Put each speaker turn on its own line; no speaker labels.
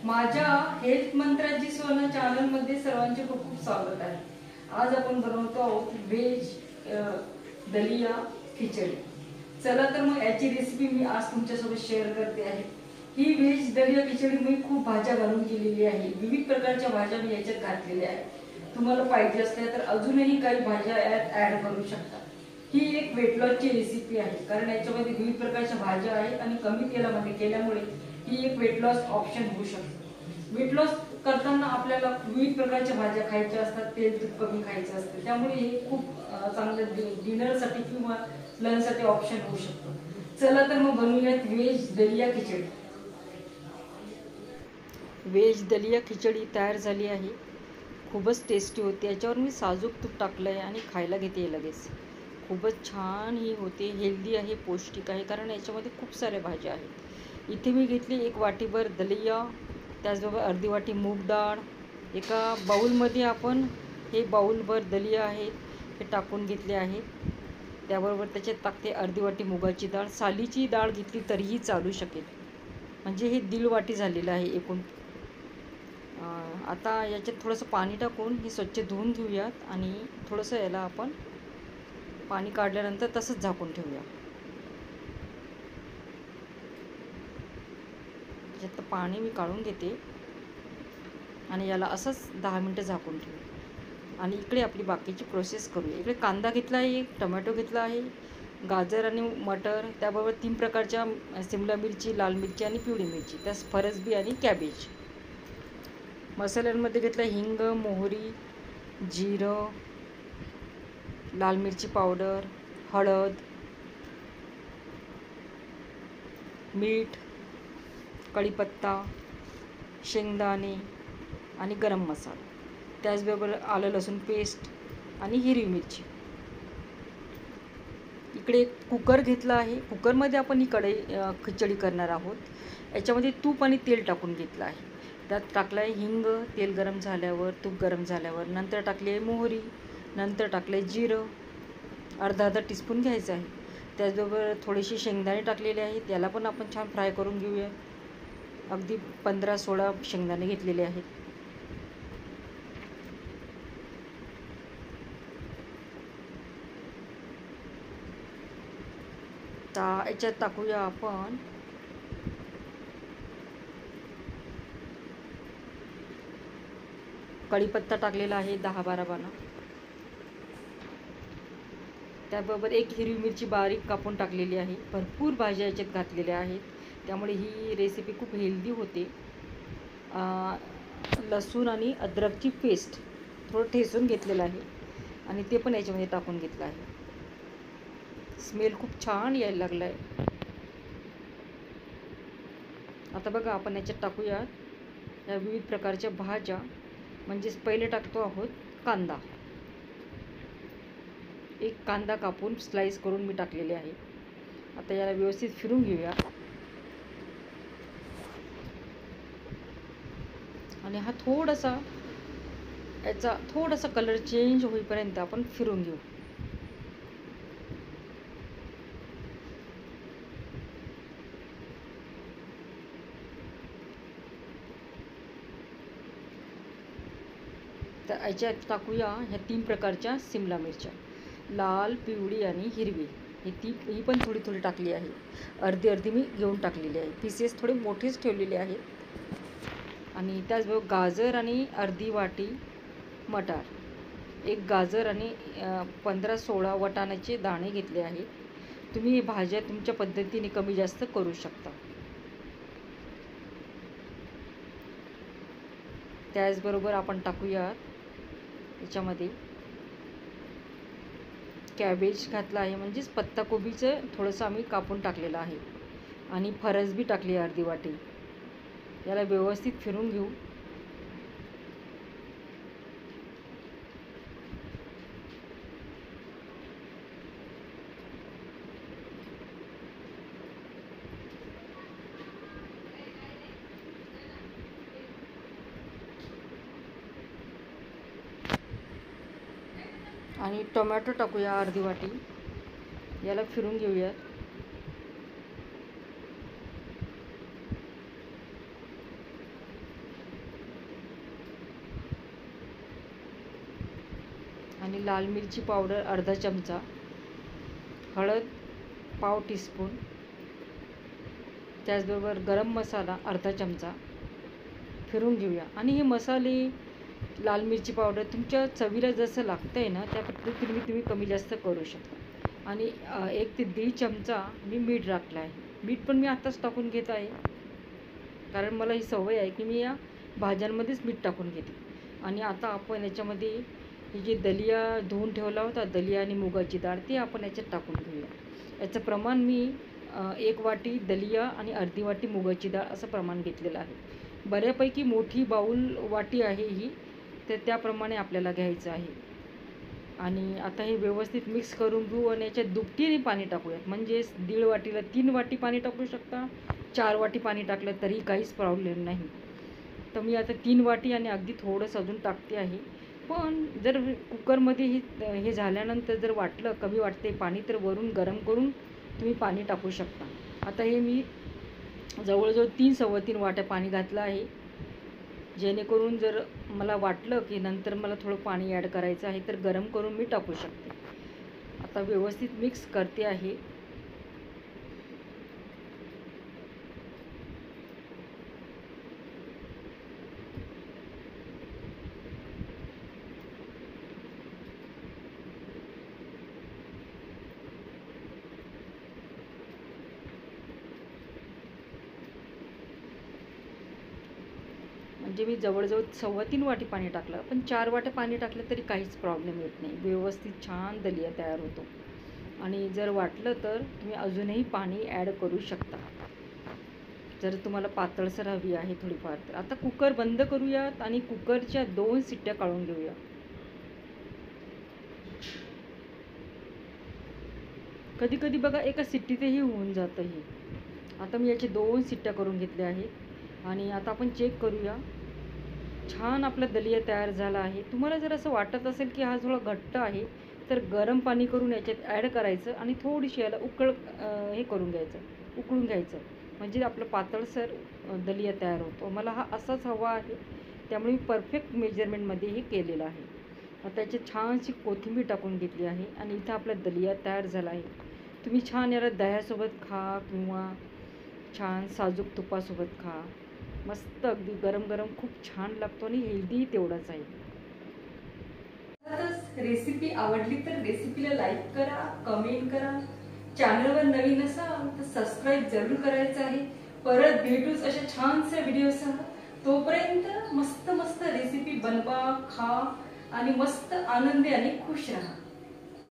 माझ्या हेल्थ मंत्राची सोना चॅनलमध्ये सर्वांचे खूप खूप स्वागत आहे। आज आपण बनवतो आहोत व्हेज दलिया खिचडी। चला तर मग याची रेसिपी मी आज तुमच्यासोबत शेअर करते आहे। ही व्हेज दलिया खिचडी मी खूप भाज्या घालून केलेली आहे। विविध प्रकारच्या भाज्या मी याच्यात घातलेल्या आहेत। तुम्हाला पाहिजे असल्या तर अजूनही काही भाज्या यात ऍड करू शकता। ही एक वेट लॉसची रेसिपी आहे, कारण याच्यामध्ये विविध प्रकारच्या भाज्या आहेत आणि कमी तेलामध्ये केल्यामुळे ही एक वेट लॉस ऑप्शन होऊ शकतो। वेट लॉस करताना आपल्याला विविध प्रकारच्या भाज्या खायच्या असतात, तेल तूप कमी खायचं असतं, त्यामुळे हे खूप चांगलं डिनरसाठी किंवा लंचसाठी ऑप्शन होऊ शकतो। चला तर मग बनवूयात व्हेज दलिया खिचडी। व्हेज दलिया खिचडी तयार झाली आहे। खूपच टेस्टी होते। याच्यावर मी साजूक तूप टाकलं आहे आणि खायला घेते लगेच। खूपच छान ही होते, हेल्दी आहे, पौष्टिक आहे, कारण याच्यामध्ये खूप साऱ्या भाज्या आहेत। इथे मी घेतली 1 वाटीभर दलिया, त्याचबरोबर अर्धी वाटी मूग डाळ। एका बाउलमध्ये आपण हे बाउलभर दलिया आहेत हे टाकून घेतले आहे। त्याबरोबर त्याच्यात टाकते अर्धी वाटी मुगाची डाळ। सालीची डाळ घेतली तरीही चालू शकेल, म्हणजे हे 1.5 वाटी झालेलं आहे एकूण। आता याच्यात थोडंसं पाणी टाकून हे स्वच्छ धुवून घेऊयात आणि थोडंसं याला आपण पाणी काढल्यानंतर तसंच झाकून ठेवूया। याच्यात पाणी मी काढून घेते आणि याला असंच 10 मिनटं झाकून ठेवू आणि इकडे आपली बाकीची प्रोसेस करूया। इकडे कांदा घेतला आहे, टोमॅटो घेतला आहे, गाजर आणि मटर, त्याबरोबर 3 प्रकारच्या शिमला मिरची, लाल मिरची आणि पिवळी मिरची, त्यास फरसबी आणि कॅबेज। मसाल्यांमध्ये घेतलं हिंग, मोहरी, जिरं, लाल मिरची पावडर, हळद, मीठ, कढीपत्ता, शेंगदाणे आणि गरम मसाला, त्याचबरोबर आलं लसूण पेस्ट आणि हिरवी मिरची। इकडे एक कुकर घेतला आहे। कुकरमध्ये आपण ही खिचडी करणार आहोत। याच्यामध्ये तूप आणि तेल टाकून घेतलं आहे। त्यात टाकलं आहे हिंग, तेल गरम झाल्यावर, तूप गरम झाल्यावर नंतर टाकली आहे मोहरी, नंतर टाकलं आहे जिरं, अर्धा टीस्पून घ्यायचं आहे। त्याचबरोबर थोडीशी शेंगदाणे टाकलेले आहेत, त्याला पण आपण छान फ्राय करून घेऊया। अगदी 15-16 शेंगदाणे घेतलेले आहेत। आता याच्यात टाकूया आपण कढीपत्ता टाकलेला आहे 10-12 पानं, त्याबरोबर 1 हिरवी मिरची बारीक कापून टाकलेली आहे। भरपूर भाज्या याच्यात घातलेल्या आहेत, त्यामुळे ही रेसिपी खूप हेल्दी होते। लसूण आणि अद्रकची पेस्ट थोडं ठेचून घेतलेलं आहे आणि ते पण याच्यामध्ये टाकून घेतलं आहे। स्मेल खूप छान यायला लागला आहे। आता बघा आपण याच्यात टाकूया या विविध प्रकारच्या भाज्या। म्हणजेच पहिले टाकतो आहोत कांदा। 1 कांदा कापून स्लाइस करून मी टाकलेले आहे। आता याला व्यवस्थित फिरून घेऊया आणि हा थोडासा कलर चेंज होईपर्यंत आपण फिरून घेऊ। तर याच्यात टाकूया ह्या 3 प्रकारच्या शिमला मिरच्या, लाल, पिवळी आणि हिरवी। ही पण थोडी थोडी टाकली आहे। अर्धी मी घेऊन टाकलेली आहे। पीसेस थोडे मोठेच ठेवलेले आहेत। आणि त्याचबरोबर गाजर आणि अर्धी वाटी मटार, 1 गाजर आणि 15-16 वाटाण्याचे दाणे घेतले आहेत। तुम्ही ही भाज्या तुमच्या पद्धतीने कमी जास्त करू शकता। त्याचबरोबर आपण टाकूयात याच्यामध्ये कॅबेज घातला आहे, म्हणजेच पत्ताकोबीचं थोडंसं आम्ही कापून टाकलेलं आहे आणि फरसबी टाकली आहे अर्धी वाटी। याला व्यवस्थित फिरून घेऊ। आणि टोमॅटो टाकूया अर्धी वाटी, याला फिरून घेऊयात। आणि लाल मिरची पावडर अर्धा चमचा, हळद पाव टीस्पून, त्याचबरोबर गरम मसाला अर्धा चमचा फिरून घेऊया. आणि हे मसाले लाल मिरची पावडर तुमच्या चवीला जसं लागतं आहे ना त्या पद्धतीने तुम्ही कमी जास्त करू शकता. आणि 1 ते 1.5 चमचा मी मीठ टाकलं आहे. मीठ पण मी आत्ताच टाकून घेत आहे, कारण मला ही सवय आहे की मी या भाज्यांमध्येच मीठ टाकून घेते. आणि आता आपण याच्यामध्ये हे जे दलिया धुवून ठेवला होता, दलिया आणि मुगाची डाळ, ते आपण याच्यात टाकून घेऊया. याचं प्रमाण मी 1 वाटी दलिया आणि अर्धी वाटी मुगाची डाळ असं प्रमाण घेतलेलं आहे. बऱ्यापैकी मोठी बाऊल वाटी आहे ही, तर त्याप्रमाणे आपल्याला घ्यायचं आहे. आणि आता हे व्यवस्थित मिक्स करून घेऊ आणि याच्यात दुपटीने पाणी टाकूयात. म्हणजे 1.5 वाटीला 3 वाटी पाणी टाकू शकता, 4 वाटी पाणी टाकलं तरी काहीच प्रॉब्लेम नाही. तर मी आता 3 वाटी आणि अगदी थोडंसं अजून टाकते आहे. पण जर कुकरमध्ये हे झाल्यानंतर जर वाटलं कमी वाटते पाणी, तर वरून गरम करून तुम्ही पाणी टाकू शकता. आता हे मी जवळजवळ 3-3.25 वाट्या पाणी घातलं आहे, जेणेकरून जर मला वाटलं की नंतर मला थोडं पाणी ॲड करायचं आहे तर गरम करून मी टाकू शकते. आता व्यवस्थित मिक्स करते आहे. म्हणजे मी जवळजवळ 3.25 वाटी पाणी टाकलं, पण 4 वाट्या पाणी टाकलं तरी काहीच प्रॉब्लेम येत नाही. व्यवस्थित छान दलिया तयार होतो. आणि जर वाटलं तर तुम्ही अजूनही पाणी ॲड करू शकता, जर तुम्हाला पातळसर हवी आहे थोडीफार तर. आता कुकर बंद करूयात आणि कुकरच्या 2 शिट्ट्या काढून घेऊया. कधी कधी बघा एका शिट्टीतही होऊन जातं हे. आता मी याचे 2 शिट्ट्या करून घेतल्या आहेत आणि आता आपण चेक करूया. छान आपला दलिया तयार झाला आहे. तुम्हाला जर असं वाटत असेल की हा थोडा घट्ट आहे तर गरम पाणी करून याच्यात ॲड करायचं आणि थोडीशी याला हे करून घ्यायचं, उकळून घ्यायचं. म्हणजे आपलं पातळसर दलिया तयार होतो. मला हा असाच हवा आहे, त्यामुळे मी परफेक्ट मेजरमेंटमध्ये हे केलेलं आहे. आता त्याच्यात छानशी कोथिंबीर टाकून घेतली आहे आणि इथं आपला दलिया तयार झाला आहे. तुम्ही छान याला दह्यासोबत खा किंवा छान साजूक तुपासोबत खा. मस्त अगदी गरम गरम खूप छान लागतो आणि हेल्दी तेवढाच आहे. रेसिपी आवडली तर रेसिपीला लाईक करा, कमेंट करा. चॅनलवर नवीन असाल तर सबस्क्राईब जरूर करायचं आहे. परत भेटूच अशा छानशा व्हिडिओसह. तोपर्यंत मस्त मस्त रेसिपी बनवा, खा आणि मस्त आनंदी आणि खुश राहा.